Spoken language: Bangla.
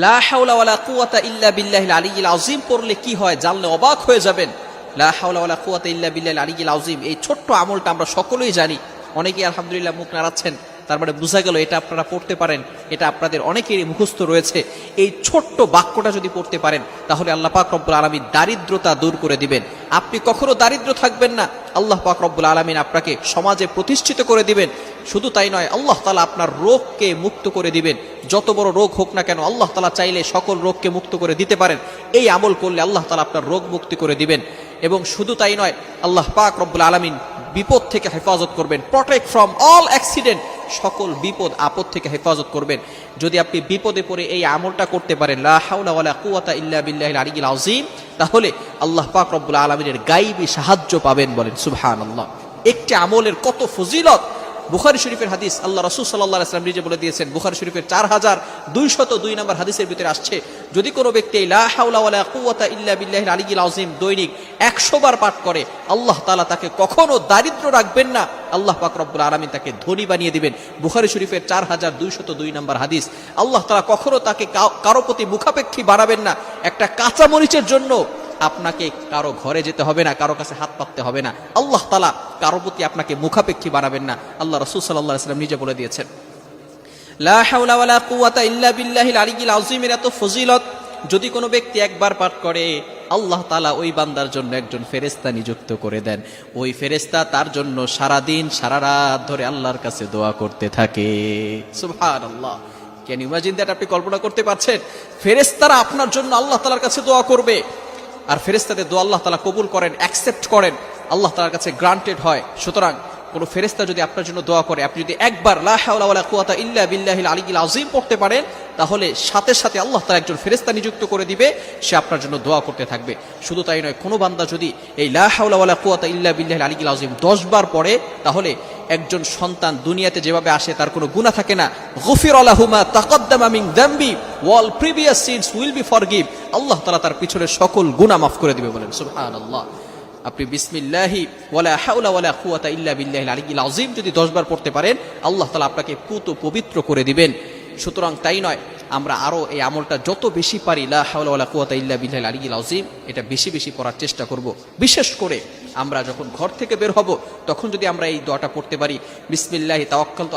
লা হাওলা ওয়ালা কুওয়াতা ইল্লা বিল্লাহিল আলিয়্যিল আযীম পড়লে কি হয় জানলে অবাক হয়ে যাবেন। লা হাওলা ওয়ালা কুওয়াতা ইল্লা বিল্লাহিল আলিয়্যিল আযীম, এই ছোট্ট আমলটা আমরা সকলেই জানি। অনেকেই আলহামদুলিল্লাহ মুখ নাড়াচ্ছেন, তার মানে বোঝা গেল এটা আপনারা পড়তে পারেন, এটা আপনাদের অনেকেরই মুখস্থ রয়েছে। এই ছোট্ট বাক্যটা যদি পড়তে পারেন তাহলে আল্লাহ পাক রব্বুল আলামিন দারিদ্রতা দূর করে দিবেন। আপনি কখনো দারিদ্র থাকবেন না, আল্লাহ পাক রব্বুল আলামিন আপনাকে সমাজে প্রতিষ্ঠিত করে দিবেন। শুধু তাই নয়, আল্লাহ তাআলা আপনার রোগকে মুক্ত করে দিবেন। যত বড় রোগ হোক না কেন আল্লাহ তাআলা চাইলে সকল রোগকে মুক্ত করে দিতে পারেন। এই আমল করলে আল্লাহ তাআলা আপনার রোগ মুক্তি করে দিবেন। এবং শুধু তাই নয়, আল্লাহ পাক রব্বুল আলামিন বিপদ থেকে হেফাজত করবেন, প্রটেক্ট ফ্রম অল অ্যাক্সিডেন্ট, সকল বিপদ আপদ থেকে হেফাজত করবেন। যদি আপনি বিপদে পড়ে এই আমলটা করতে পারেন, লা হাওলা ওয়ালা কুওয়াতা ইল্লা বিল্লাহিল আলিয়্যিল আযীম, তাহলে আল্লাহ পাক রব্বুল আলামিনের গায়বী সাহায্য পাবেন। বলেন সুবহানাল্লাহ। একটি আমলের কত ফজিলত! বুখারী শরীফের হাদিস, আল্লাহ রাসূল সাল্লাল্লাহু আলাইহি ওয়াসাল্লাম নিজে বলে দিয়েছেন। বুখারী শরীফের 4202 নম্বর হাদিসের ভিতরে আসছে, যদি কোনো ব্যক্তি লা হাওলা ওয়ালা কুওয়াতা ইল্লা বিল্লাহিল আলিয়্যিল আযীম দৈনিক 100 বার পাঠ করে, আল্লাহ তাআলা তাকে কখনো দারিদ্র রাখবেন না, আল্লাহ পাক রব্বুল আলামিন তাকে ধনী বানিয়ে দিবেন। বুখারী শরীফের 4202 নম্বর হাদিস। আল্লাহ তাআলা কখনো তাকে কারো প্রতি মুখাপেক্ষী বানাবেন না। একটা কাঁচা মরিচের জন্য আপনাকে কারো ঘরে যেতে হবে না, কারো কাছে হাত পাততে হবে না। আল্লাহ তাআলা কারো প্রতি আপনাকে মুখাপেক্ষী বানাবেন না, আল্লাহ রাসূল সাল্লাল্লাহু আলাইহি ওয়াসাল্লাম নিজে বলে দিয়েছেন। লা হাওলা ওয়ালা কুওয়াতা ইল্লা বিল্লাহিল আলিয়্যিল আযীমের এত ফজিলত, যদি কোনো ব্যক্তি একবার পাঠ করে, আল্লাহ তাআলা ওই বান্দার জন্য একজন ফেরেশতা নিযুক্ত করে দেন। ওই ফেরেশতা তার জন্য সারা দিন সারা রাত ধরে আল্লাহর কাছে দোয়া করতে থাকে। সুবহানাল্লাহ। Can you imagine that? আপনি কল্পনা করতে পারছেন? ফেরেশতারা আপনার জন্য আল্লাহ তাআলার কাছে দোয়া করবে, আর ফেরেশতাদের দোয়া আল্লাহ তাআলা কবুল করেন, অ্যাকসেপ্ট করেন, আল্লাহ তাআলার কাছে গ্রান্টেড হয়। সুতরাং কোনো ফেরেশতা যদি আপনার জন্য দোয়া করে, আপনি যদি একবার লা হাওলা ওয়ালা কুওয়াতা ইল্লা বিল্লাহিল আলিয়্যিল আযীম পড়তে পারেন, তাহলে সাথে সাথে আল্লাহ তাআলা একজন ফেরেশতা নিযুক্ত করে দিবে, সে আপনার জন্য দোয়া করতে থাকবে। শুধু তাই নয়, কোনো বান্দা যদি এই লা হাওলা ওয়ালা কুওয়াতা ইল্লা বিল্লাহিল আলিয়্যিল আযীম 10 বার পড়ে, তাহলে একজন সন্তান দুনিয়াতে যেভাবে আসে তার কোনো গুনাহ থাকে না। গুফিরা লাহু মা তাকাদ্দামা মিন যামবি ওয়াল previous sins will be forgive, আল্লাহ তাআলা তার পিছনের সকল গুনাহ মাফ করে দিবে। বলেন সুবহানাল্লাহ। আপনি বিসমিল্লাহি ওয়ালা হাওলা ওয়ালা কুওয়াতা ইল্লা বিল্লাহিল আলিয়্যিল আযীম যদি 10 বার পড়তে পারেন, আল্লাহ তাআলা আপনাকে পুত পবিত্র করে দিবেন। সুতরাং তাই নয়, আমরা আরো এই আমলটা যত বেশি পারি, লা হাওলা ওয়ালা কুওয়াতা ইল্লা বিল্লাহিল আলিয়্যিল আযীম, এটা বেশি বেশি পড়ার চেষ্টা করব। বিশেষ করে আমরা যখন ঘর থেকে বের হব, তখন যদি আমরা এই দোয়াটা পড়তে পারি, বিসমিল্লাহি তাওয়াক্কালতু